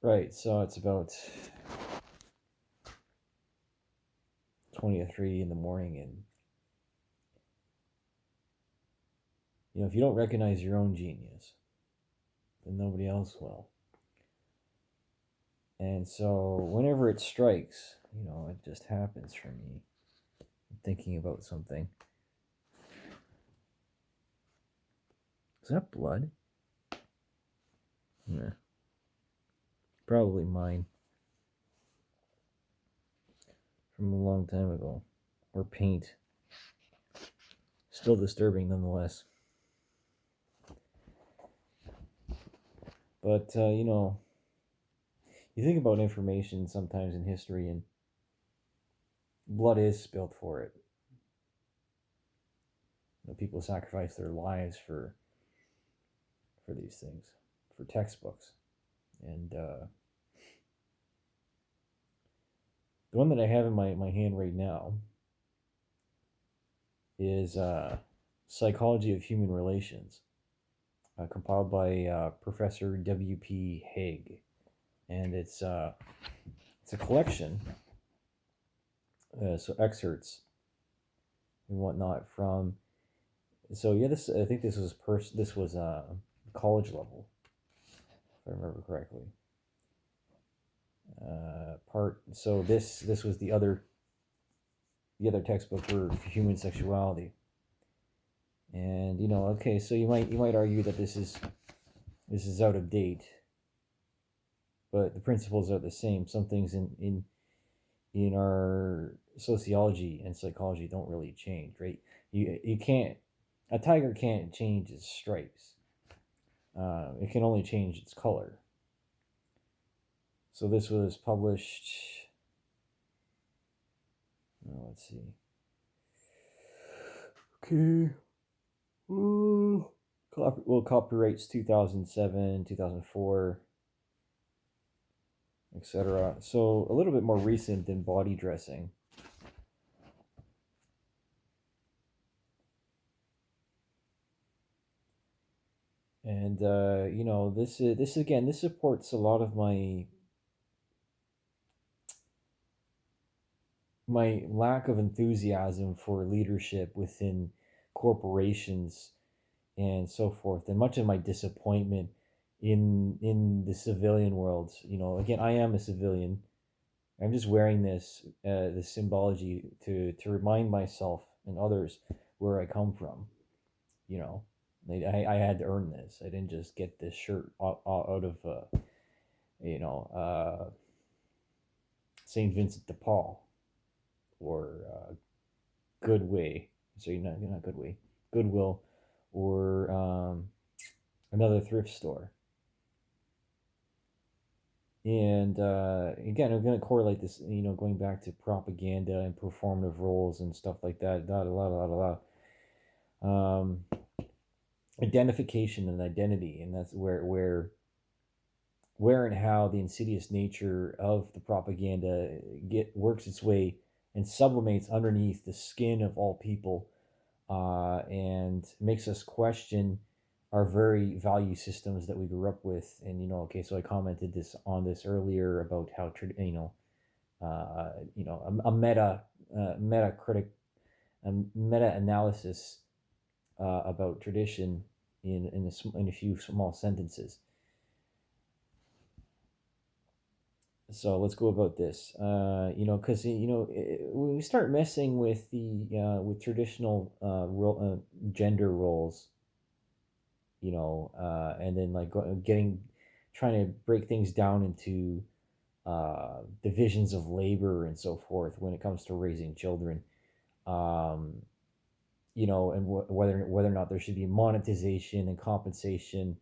Right, so it's about 20 to 3 in the morning, and if you don't recognize your own genius, then nobody else will. And so whenever it strikes, it just happens for me. I'm thinking about something. Is that blood? Nah. Probably mine. From a long time ago. Or paint. Still disturbing nonetheless. But, you think about information sometimes in history, and blood is spilled for it. People sacrifice their lives for these things, for textbooks. And the one that I have in my hand right now is Psychology of Human Relations, compiled by Professor W.P. Haig. And it's a collection, so excerpts and whatnot from. So yeah, I think this was college level, if I remember correctly. So this was the other textbook for human sexuality. And okay, so you might argue that this is out of date, but the principles are the same. Some things in our sociology and psychology don't really change, right? You can't A tiger can't change its stripes. It can only change its color. So this was published. Let's see. Okay. Well, copyrights 2007, 2004, etc. So a little bit more recent than body dressing. And this supports a lot of my lack of enthusiasm for leadership within corporations and so forth, and much of my disappointment in the civilian world. Again, I am a civilian. I'm just wearing this symbology to remind myself and others where I come from. I had to earn this. I didn't just get this shirt out of St. Vincent de Paul or Goodway. So you're not Goodway, Goodwill, or another thrift store. And again, I'm going to correlate this, going back to propaganda and performative roles and stuff like that. Identification and identity, and that's where and how the insidious nature of the propaganda works its way and sublimates underneath the skin of all people, and makes us question our very value systems that we grew up with. And okay, so I commented on this earlier about how a meta analysis about tradition in a few small sentences. So let's go about this. Because when we start messing with with traditional gender roles, and then like trying to break things down into divisions of labor and so forth when it comes to raising children, and whether or not there should be monetization and compensation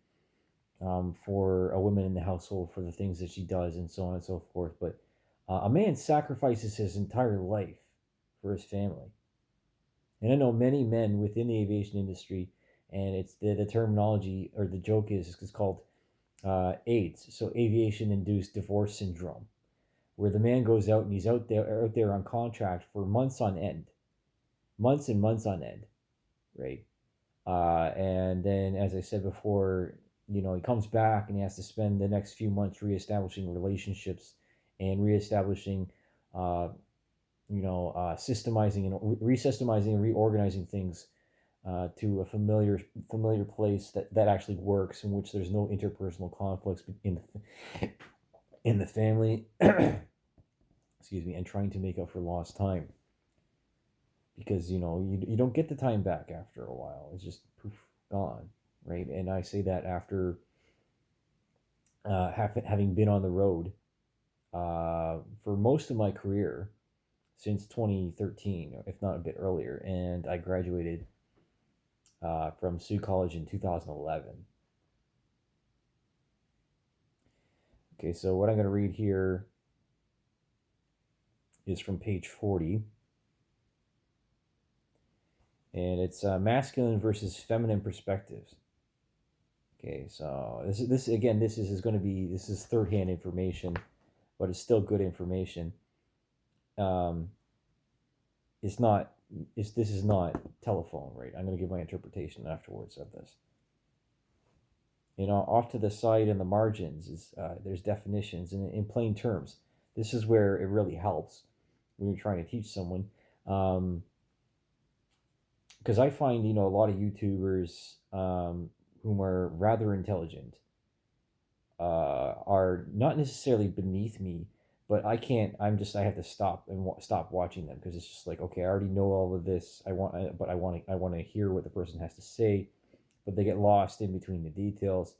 for a woman in the household for the things that she does, and so on and so forth. But a man sacrifices his entire life for his family. And I know many men within the aviation industry, and it's the terminology or the joke is called AIDS, so aviation-induced divorce syndrome, where the man goes out and he's out there on contract for months on end, right? And then, as I said before, he comes back and he has to spend the next few months reestablishing relationships and reestablishing, uh, systemizing and resystemizing and reorganizing things to a familiar place that actually works, in which there's no interpersonal conflicts in the family. Excuse me, and trying to make up for lost time, because you don't get the time back after a while. It's just poof, gone, right? And I say that after having been on the road for most of my career since 2013, if not a bit earlier, and I graduated from Sioux College in 2011. Okay, so what I'm going to read here is from page 40, and it's masculine versus feminine perspectives. Okay, so this again, this is third-hand information, but it's still good information. Um, it's not this is not telephone, right? I'm going to give my interpretation afterwards of this. Off to the side in the margins is there's definitions, and in plain terms, this is where it really helps when you're trying to teach someone. Because I find a lot of YouTubers whom are rather intelligent are not necessarily beneath me, but I can't. I have to stop and stop watching them, because it's just like, okay, I already know all of this. But I want to hear what the person has to say, but they get lost in between the details,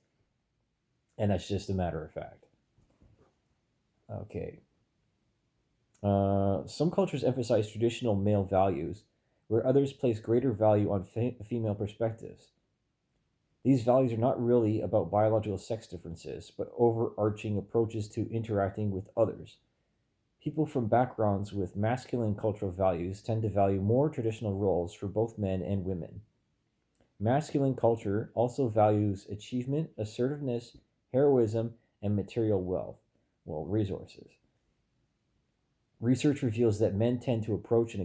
and that's just a matter of fact. Okay. Some cultures emphasize traditional male values, where others place greater value on female perspectives. These values are not really about biological sex differences, but overarching approaches to interacting with others. People from backgrounds with masculine cultural values tend to value more traditional roles for both men and women. Masculine culture also values achievement, assertiveness, heroism, and material wealth, resources. Research reveals that men tend to approach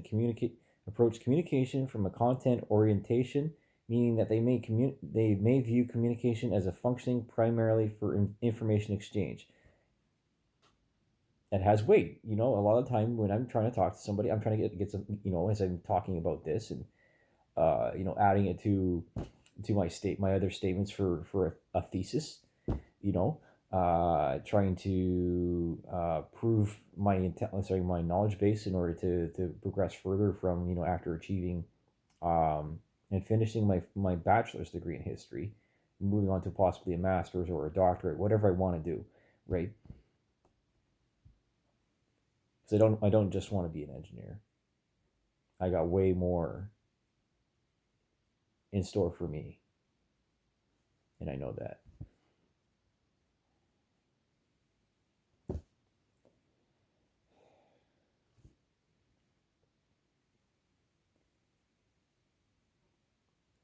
communication from a content orientation, meaning that they may view communication as a functioning primarily for information exchange. That has weight. A lot of the time when I'm trying to talk to somebody, I'm trying to get some, as I'm talking about this, and adding it to my other statements for a thesis, trying to prove my knowledge base in order to progress further from after achieving and finishing my bachelor's degree in history, moving on to possibly a master's or a doctorate, whatever I want to do, right? Because I don't just want to be an engineer. I got way more in store for me, and I know that.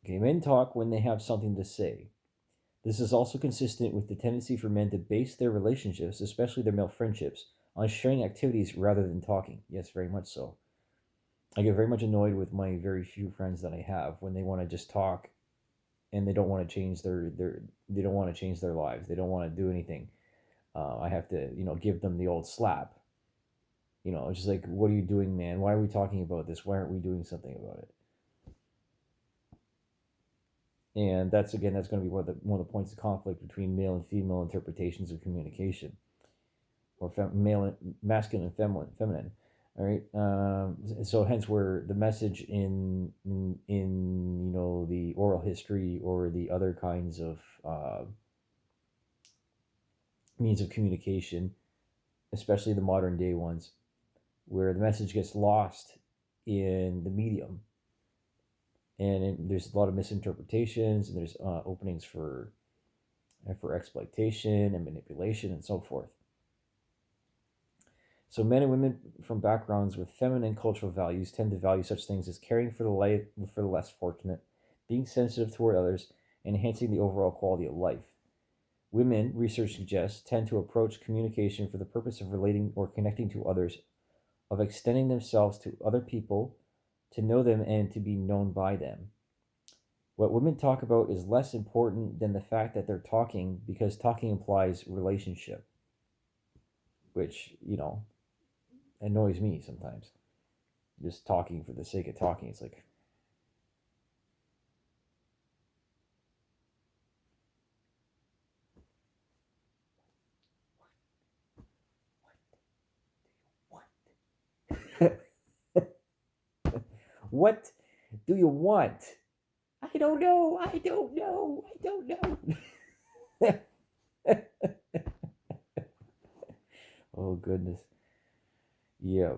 Okay, men talk when they have something to say. This is also consistent with the tendency for men to base their relationships, especially their male friendships, on sharing activities rather than talking. Yes, very much so. I get very much annoyed with my very few friends that I have when they want to just talk, and they don't want to change they don't want to change their lives. They don't want to do anything. I have to give them the old slap. It's just like, what are you doing, man? Why are we talking about this? Why aren't we doing something about it? And that's going to be one of the points of conflict between male and female interpretations of communication, or masculine and feminine. All right. So hence where the message in the oral history or the other kinds of means of communication, especially the modern day ones, where the message gets lost in the medium, and there's a lot of misinterpretations, and there's openings for exploitation and manipulation and so forth. So men and women from backgrounds with feminine cultural values tend to value such things as caring for the less fortunate, being sensitive toward others, and enhancing the overall quality of life. Women, research suggests, tend to approach communication for the purpose of relating or connecting to others, of extending themselves to other people, to know them and to be known by them. What women talk about is less important than the fact that they're talking, because talking implies relationship, which, annoys me sometimes. Just talking for the sake of talking. It's like, what do you want? I don't know. I don't know. I don't know. Oh, goodness. Yeah.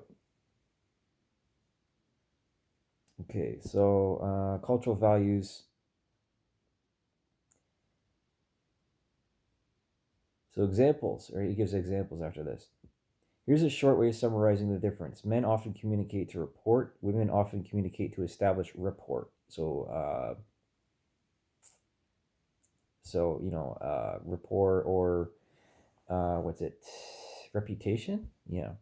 Okay, so cultural values. So examples, or he gives examples after this. Here's a short way of summarizing the difference. Men often communicate to report. Women often communicate to establish rapport. Rapport, or what's it? Reputation? Yeah.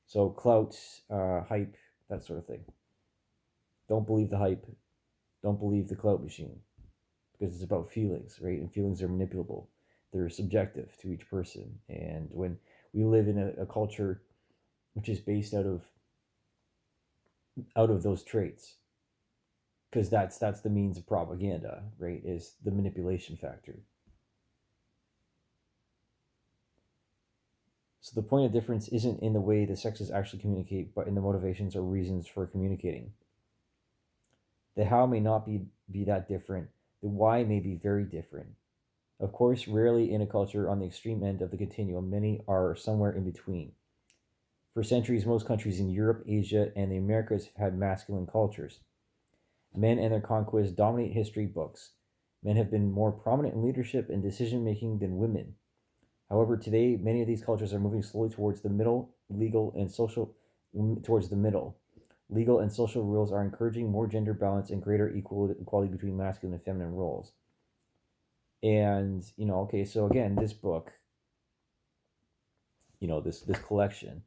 So clout, hype, that sort of thing. Don't believe the hype. Don't believe the clout machine, because it's about feelings, right? And feelings are manipulable. They're subjective to each person. And when we live in a culture which is based out of those traits, because that's the means of propaganda, right? Is the manipulation factor. So the point of difference isn't in the way the sexes actually communicate, but in the motivations or reasons for communicating. The how may not be that different. The why may be very different. Of course, rarely in a culture on the extreme end of the continuum, many are somewhere in between. For centuries, most countries in Europe, Asia, and the Americas have had masculine cultures. Men and their conquests dominate history books. Men have been more prominent in leadership and decision making than women. However, today many of these cultures are moving slowly towards the middle. Towards the middle. Legal and social rules are encouraging more gender balance and greater equality between masculine and feminine roles. And okay, so again, this book, this collection,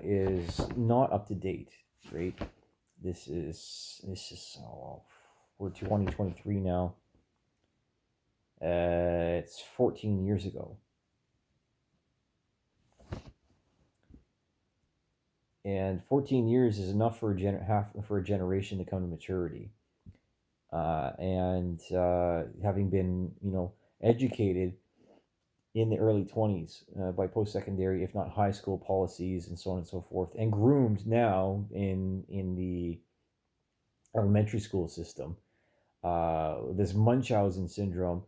is not up to date, right? This is we're 2023 now. It's 14 years ago. And 14 years is enough for a generation to come to maturity. And having been, educated in the early 20s by post-secondary, if not high school policies, and so on and so forth, and groomed now in the elementary school system, this Munchausen syndrome,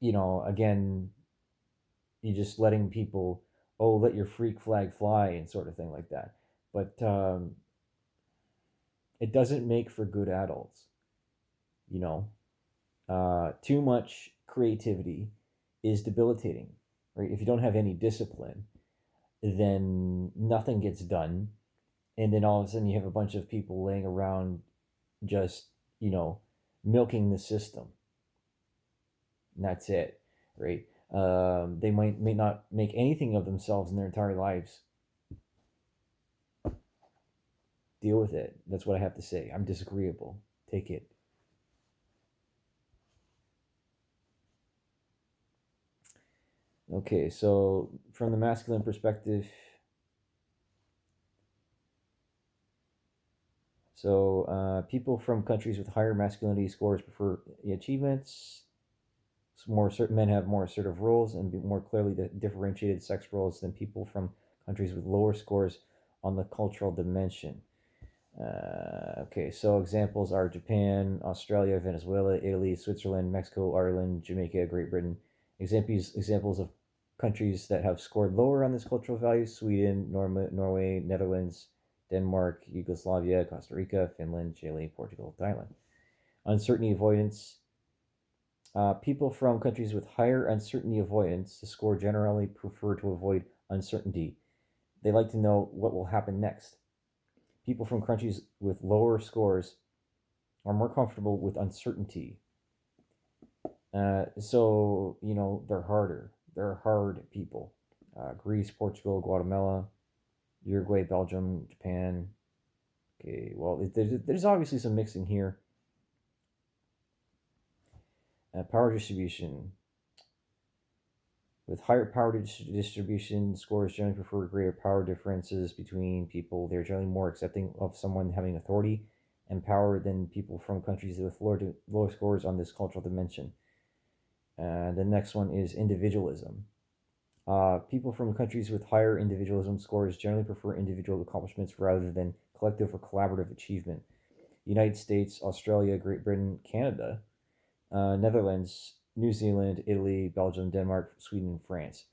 again, you're just letting people, oh, let your freak flag fly, and sort of thing like that. But it doesn't make for good adults. Too much creativity is debilitating, right? If you don't have any discipline, then nothing gets done, and then all of a sudden you have a bunch of people laying around just, milking the system. And that's it, right? They may not make anything of themselves in their entire lives. Deal with it. That's what I have to say. I'm disagreeable. Take it. Okay, so from the masculine perspective, people from countries with higher masculinity scores prefer the achievements. More certain men have more assertive roles and more clearly differentiated sex roles than people from countries with lower scores on the cultural dimension. Okay, so examples are Japan, Australia, Venezuela, Italy, Switzerland, Mexico, Ireland, Jamaica, Great Britain. Examples of countries that have scored lower on this cultural value: Sweden, Norway, Netherlands, Denmark, Yugoslavia, Costa Rica, Finland, Chile, Portugal, Thailand. Uncertainty avoidance. People from countries with higher uncertainty avoidance, the score generally prefer to avoid uncertainty. They like to know what will happen next. People from countries with lower scores are more comfortable with uncertainty. They're harder. They're hard people. Greece, Portugal, Guatemala, Uruguay, Belgium, Japan. Okay, well, there's obviously some mixing here. Power distribution. With higher power distribution, scores generally prefer greater power differences between people. They're generally more accepting of someone having authority and power than people from countries with lower scores on this cultural dimension. The next one is individualism. People from countries with higher individualism scores generally prefer individual accomplishments rather than collective or collaborative achievement. United States, Australia, Great Britain, Canada, Netherlands, New Zealand, Italy, Belgium, Denmark, Sweden, and France.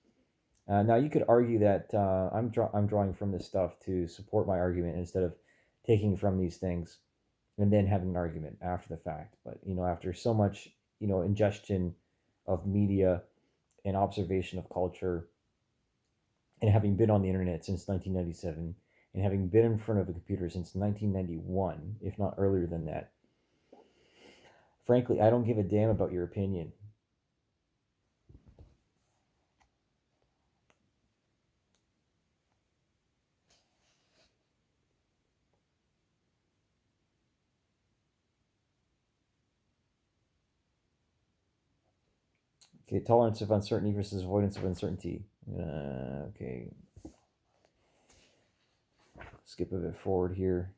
Now, you could argue that I'm drawing from this stuff to support my argument instead of taking from these things and then having an argument after the fact. But after so much ingestion of media and observation of culture, and having been on the internet since 1997, and having been in front of a computer since 1991, if not earlier than that, frankly, I don't give a damn about your opinion. Okay, tolerance of uncertainty versus avoidance of uncertainty. Okay, skip a bit forward here.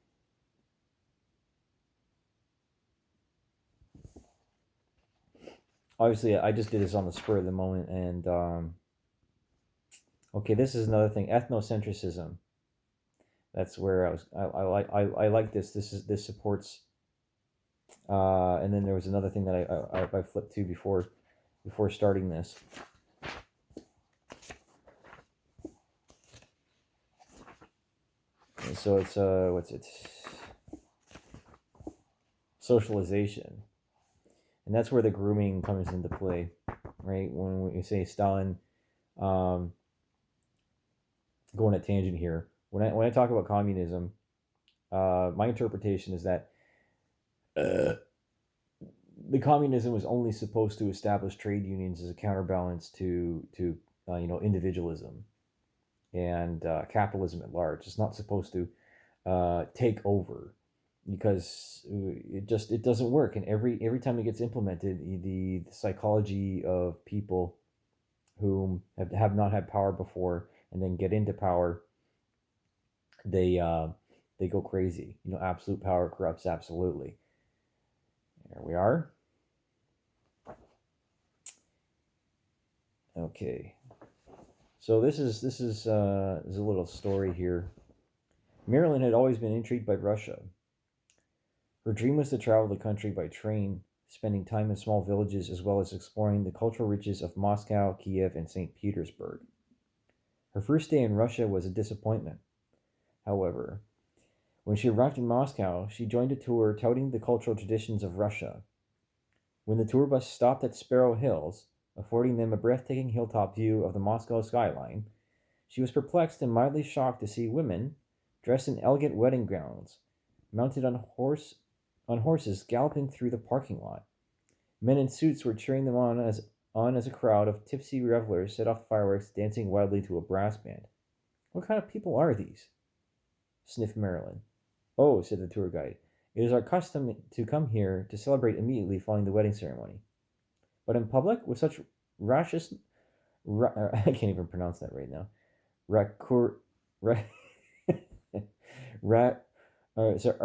Obviously, I just did this on the spur of the moment, and okay, this is another thing: ethnocentrism. That's where I like this. This supports. And then there was another thing that I flipped to before starting this. And so it's what's it? Socialization, and that's where the grooming comes into play, right? When we say Stalin, going a tangent here. When I talk about communism, my interpretation is that the communism was only supposed to establish trade unions as a counterbalance to individualism and capitalism at large. It's not supposed to take over, because it doesn't work. And every time it gets implemented, the psychology of people who have not had power before and then get into power, they go crazy. Absolute power corrupts absolutely. There we are. Okay. So this is a little story here. Marilyn had always been intrigued by Russia. Her dream was to travel the country by train, spending time in small villages as well as exploring the cultural riches of Moscow, Kiev, and St. Petersburg. Her first day in Russia was a disappointment. However, when she arrived in Moscow, she joined a tour touting the cultural traditions of Russia. When the tour bus stopped at Sparrow Hills, affording them a breathtaking hilltop view of the Moscow skyline, she was perplexed and mildly shocked to see women, dressed in elegant wedding gowns, mounted on horses galloping through the parking lot. Men in suits were cheering them on as a crowd of tipsy revelers set off fireworks, dancing wildly to a brass band. What kind of people are these? Sniffed Marilyn. Oh, said the tour guide, it is our custom to come here to celebrate immediately following the wedding ceremony. But in public, with such rashness, I can't even pronounce that right now. Raucousness. So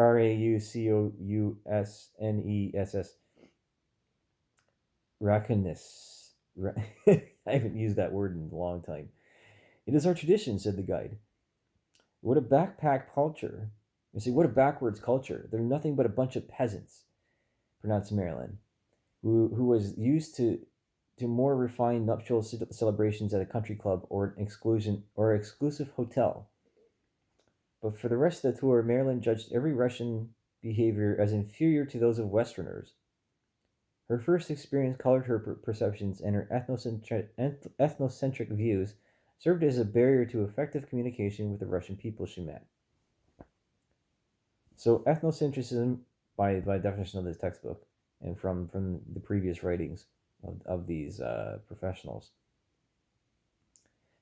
Raucousness. Raucousness. I haven't used that word in a long time. It is our tradition, said the guide. What a backpack culture. You see, what a backwards culture. They're nothing but a bunch of peasants, pronounced Marilyn, who was used to more refined nuptial celebrations at a country club or an exclusive hotel. But for the rest of the tour, Marilyn judged every Russian behavior as inferior to those of Westerners. Her first experience colored her perceptions, and her ethnocentric views served as a barrier to effective communication with the Russian people she met. So ethnocentrism, by definition of this textbook, and from the previous writings of these professionals,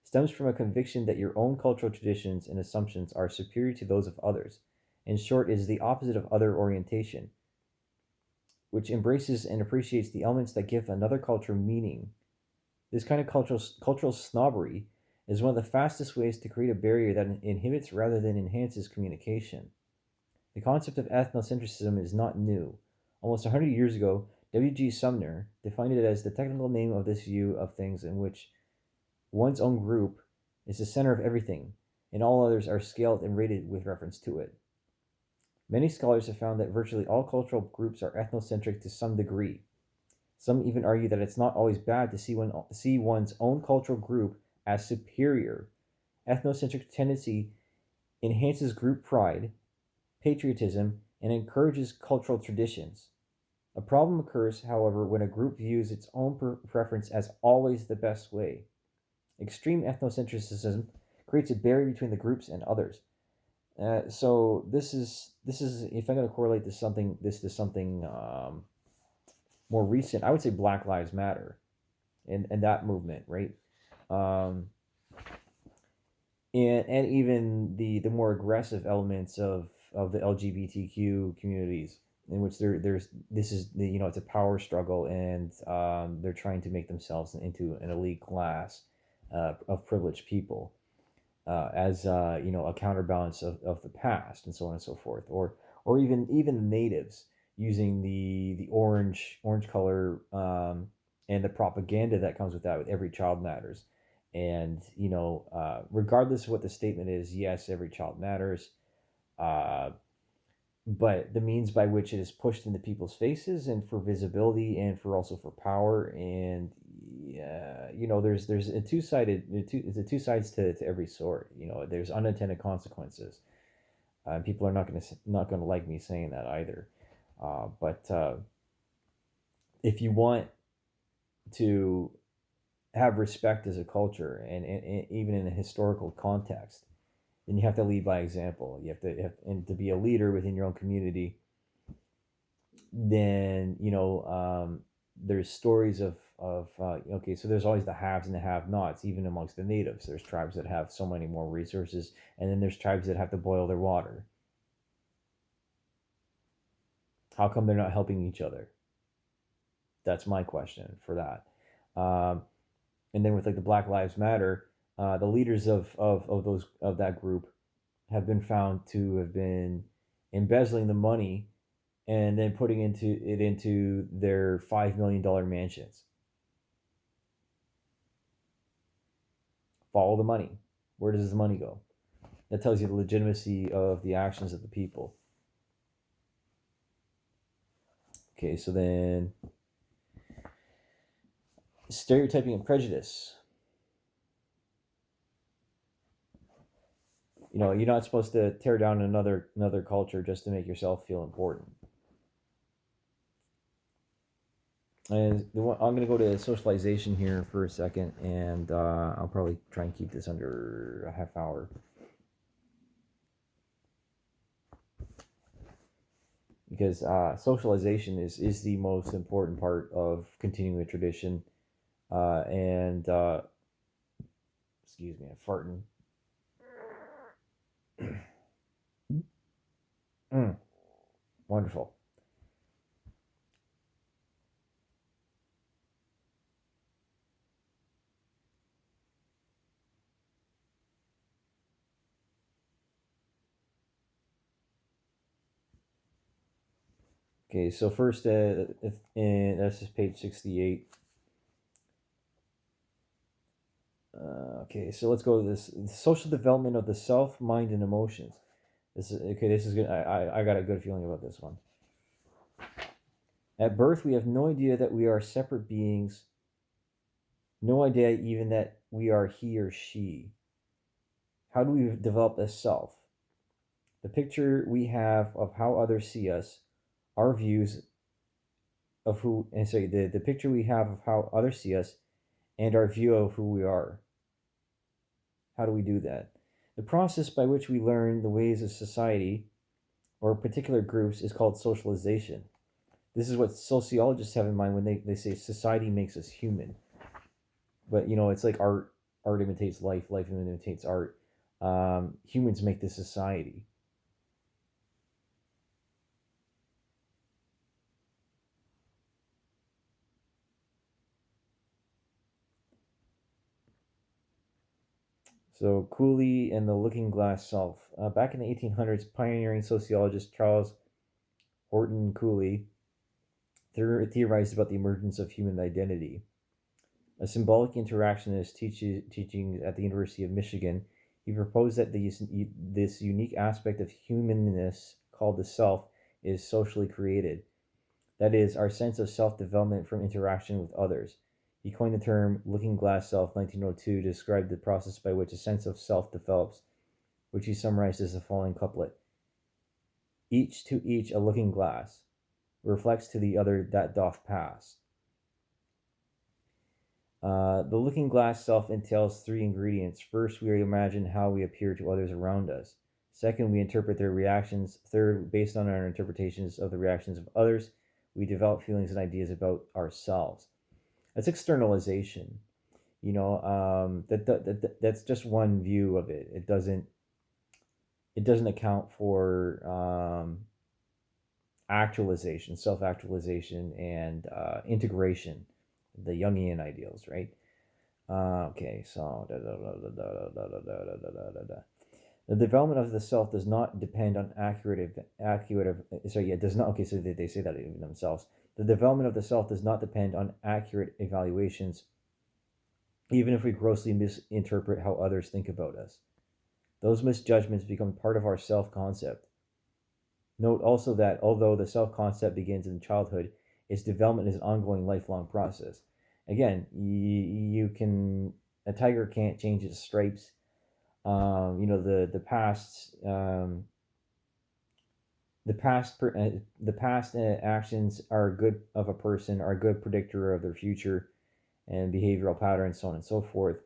stems from a conviction that your own cultural traditions and assumptions are superior to those of others, In short, it is the opposite of other orientation, which embraces and appreciates the elements that give another culture meaning. This kind of cultural snobbery is one of the fastest ways to create a barrier that inhibits rather than enhances communication. The concept of ethnocentrism is not new. Almost 100 years ago, W.G. Sumner defined it as the technical name of this view of things in which one's own group is the center of everything, and all others are scaled and rated with reference to it. Many scholars have found that virtually all cultural groups are ethnocentric to some degree. Some even argue that it's not always bad to see one's own cultural group as superior. Ethnocentric tendency enhances group pride, patriotism, and encourages cultural traditions. A problem occurs, however, when a group views its own preference as always the best way. Extreme ethnocentrism creates a barrier between the groups and others. So this is if I'm going to correlate this to something more recent, I would say Black Lives Matter and that movement, right? Um, and even the more aggressive elements of the LGBTQ communities, in which there's this is the it's a power struggle, and they're trying to make themselves into an elite class of privileged people, as a counterbalance of the past, and so on and so forth, or even the natives using the orange color, and the propaganda that comes with that, with every child matters. And regardless of what the statement is, yes, every child matters, uh, but the means by which it is pushed into people's faces, and for visibility, and for also for power, and yeah, there's a it's a two sides to every sword. There's unintended consequences. People are not gonna like me saying that either. But if you want to have respect as a culture, and even in a historical context, then you have to lead by example. And to be a leader within your own community, then there's stories of okay, so there's always the haves and the have-nots, even amongst the natives. There's tribes that have so many more resources, and then there's tribes that have to boil their water. How come they're not helping each other? That's my question for that. Um, and then with like the Black Lives Matter, the leaders of that group have been found to have been embezzling the money, and then putting into their $5 million mansions. Follow the money. Where does the money go? That tells you the legitimacy of the actions of the people. Okay, so then stereotyping and prejudice. You're not supposed to tear down another culture just to make yourself feel important. And I'm going to go to socialization here for a second, and I'll probably try and keep this under a half hour. Because socialization is the most important part of continuing a tradition. And excuse me, I'm farting. Wonderful. Okay, so first, and this is page 68. Okay, so let's go to this social development of the self, mind, and emotions. This is okay. This is good. I got a good feeling about this one. At birth, we have no idea that we are separate beings. No idea even that we are he or she. How do we develop a self? The picture we have of how others see us, our views of who, and sorry, the picture we have of how others see us, and our view of who we are. How do we do that? The process by which we learn the ways of society or particular groups is called socialization. This is what sociologists have in mind when they say society makes us human. But it's like art imitates life, life imitates art. Humans make the society. So Cooley and the Looking Glass Self. Back in the 1800s, pioneering sociologist Charles Horton Cooley theorized about the emergence of human identity. A symbolic interactionist teaching at the University of Michigan, he proposed that this unique aspect of humanness called the self is socially created. That is, our sense of self development from interaction with others. He coined the term looking glass self 1902 to describe the process by which a sense of self develops, which he summarized as the following couplet: each to each a looking glass reflects to the other that doth pass. The looking glass self entails three ingredients. First, we imagine how we appear to others around us. Second, we interpret their reactions. Third, based on our interpretations of the reactions of others, we develop feelings and ideas about ourselves. That's externalization. That's just one view of it. It doesn't account for actualization, self actualization, and integration, the Jungian ideals, right? Okay, so the development of the self does not depend on accurate. Sorry, yeah, it does not. Okay, so they say that even themselves. The development of the self does not depend on accurate evaluations, even if we grossly misinterpret how others think about us. Those misjudgments become part of our self concept. Note also that although the self concept begins in childhood, its development is an ongoing, lifelong process. Again, you can a tiger can't change its stripes. The past the past actions are good of a person are a good predictor of their future and behavioral patterns, so on and so forth.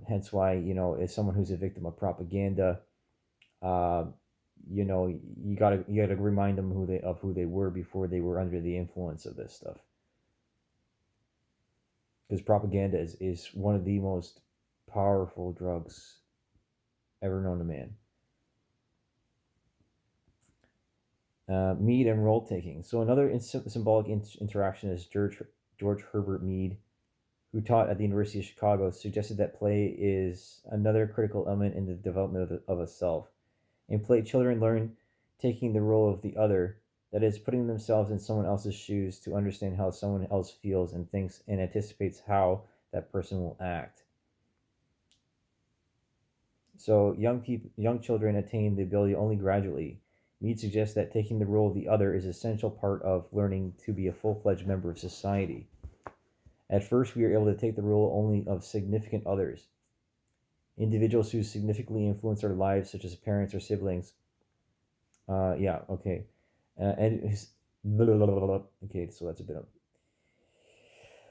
Hence why, as someone who's a victim of propaganda, uh, you gotta remind them who they were before they were under the influence of this stuff. Because propaganda is one of the most powerful drugs ever known to man. Mead and role taking. So another symbolic interaction is George Herbert Mead, who taught at the University of Chicago, suggested that play is another critical element in the development of a self. In play, children learn taking the role of the other, that is, putting themselves in someone else's shoes to understand how someone else feels and thinks and anticipates how that person will act. So young children attain the ability only gradually. Mead suggests that taking the role of the other is an essential part of learning to be a full-fledged member of society. At first, we are able to take the role only of significant others, individuals who significantly influence our lives, such as parents or siblings. Yeah, okay. And okay, so that's a bit of.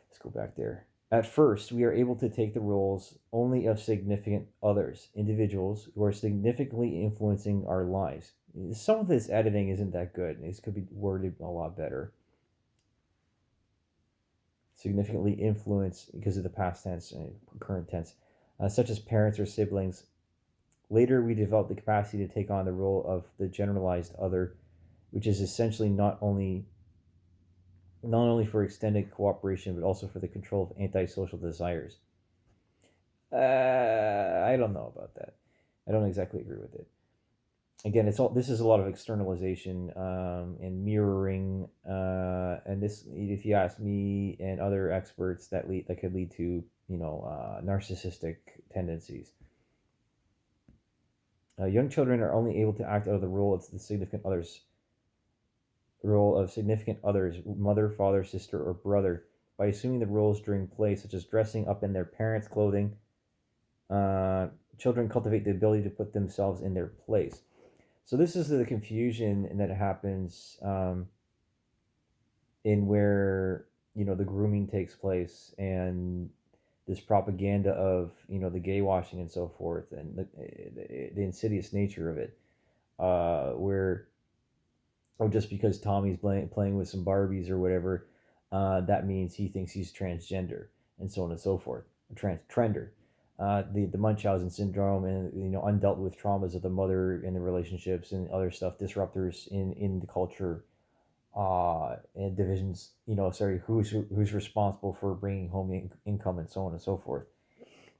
Let's go back there. At first, we are able to take the roles only of significant others, individuals who are significantly influencing our lives. Some of this editing isn't that good. This could be worded a lot better. Significantly influence because of the past tense and current tense, such as parents or siblings. Later, we develop the capacity to take on the role of the generalized other, which is essentially not only for extended cooperation but also for the control of antisocial desires. I don't know about that. I don't exactly agree with it. Again, this is a lot of externalization and mirroring, and this, if you ask me and other experts, that could lead to narcissistic tendencies. Young children are only able to act out of the role of significant others, mother, father, sister, or brother, by assuming the roles during play, such as dressing up in their parents' clothing. Children cultivate the ability to put themselves in their place. So this is the confusion that happens in where the grooming takes place and this propaganda of the gay washing and so forth, and the insidious nature of it, where just because Tommy's playing with some Barbies or whatever, that means he thinks he's transgender, and so on and so forth, trender. The Munchausen syndrome and undealt with traumas of the mother and the relationships and other stuff, disruptors in the culture, and divisions. Who's responsible for bringing home income and so on and so forth.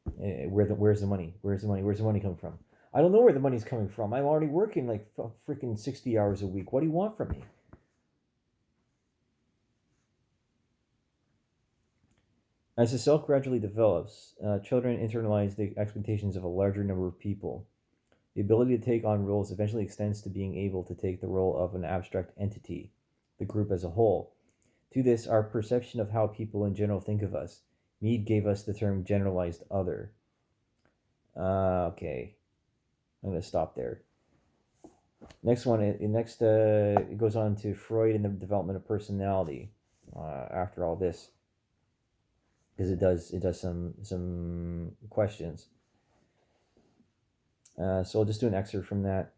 Where's the money? Where's the money? Where's the money coming from? I don't know where the money's coming from. I'm already working like freaking 60 hours a week. What do you want from me? As the self gradually develops, children internalize the expectations of a larger number of people. The ability to take on roles eventually extends to being able to take the role of an abstract entity, the group as a whole. To this, our perception of how people in general think of us. Mead gave us the term generalized other. Okay, I'm going to stop there. Next one, it goes on to Freud and the development of personality. After all this, because it does some questions. So I'll just do an excerpt from that.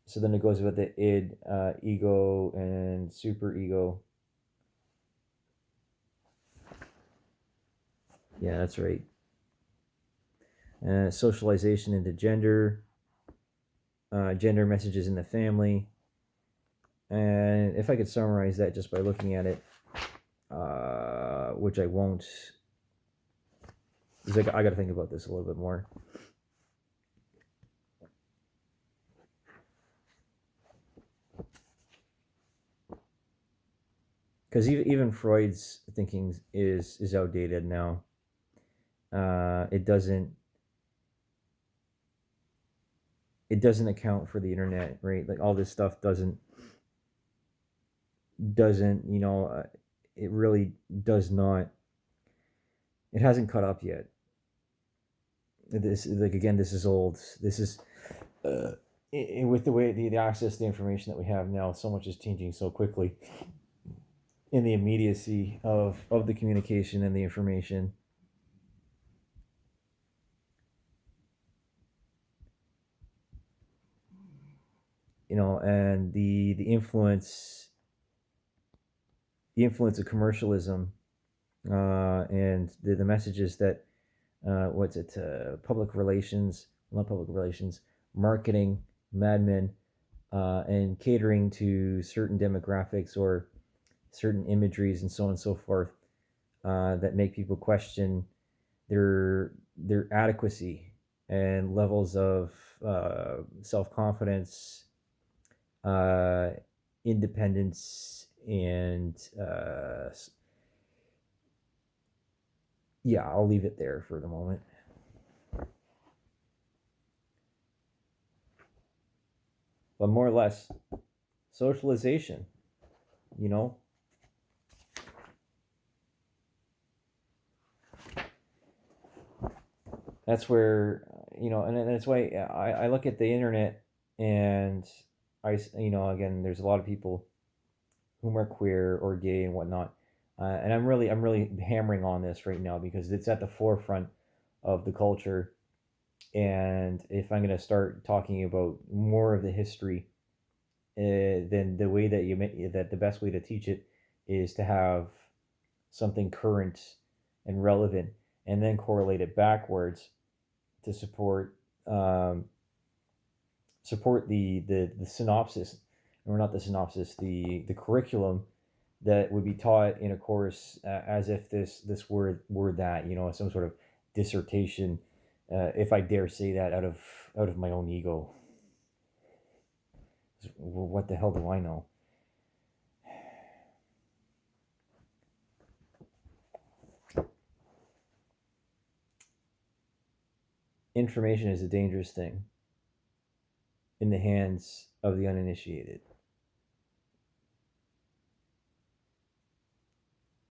So then it goes with the id, ego, and superego. Yeah, that's right. Socialization into gender, gender messages in the family. And if I could summarize that just by looking at it, which I won't, because I got to think about this a little bit more. Because even Freud's thinking is outdated now. It doesn't account for the internet, right? Like all this stuff doesn't it really does not. It hasn't caught up yet. This this is old. This is with the way the access to the information that we have now, so much is changing so quickly. In the immediacy of the communication and the information. And the influence of commercialism, and the messages that public relations, not public relations, marketing, madmen, and catering to certain demographics or certain imageries and so on and so forth, that make people question their adequacy and levels of self-confidence, independence, and yeah, I'll leave it there for the moment. But more or less, socialization, that's where, and that's why I look at the internet, and again, there's a lot of people whom are queer or gay and whatnot, and I'm really hammering on this right now because it's at the forefront of the culture. And if I'm going to start talking about more of the history, then the way that the best way to teach it is to have something current and relevant, and then correlate it backwards to support the synopsis, or not the synopsis, the curriculum that would be taught in a course, as if this were that, some sort of dissertation, if I dare say that out of my own ego. Well, what the hell do I know? Information is a dangerous thing in the hands of the uninitiated.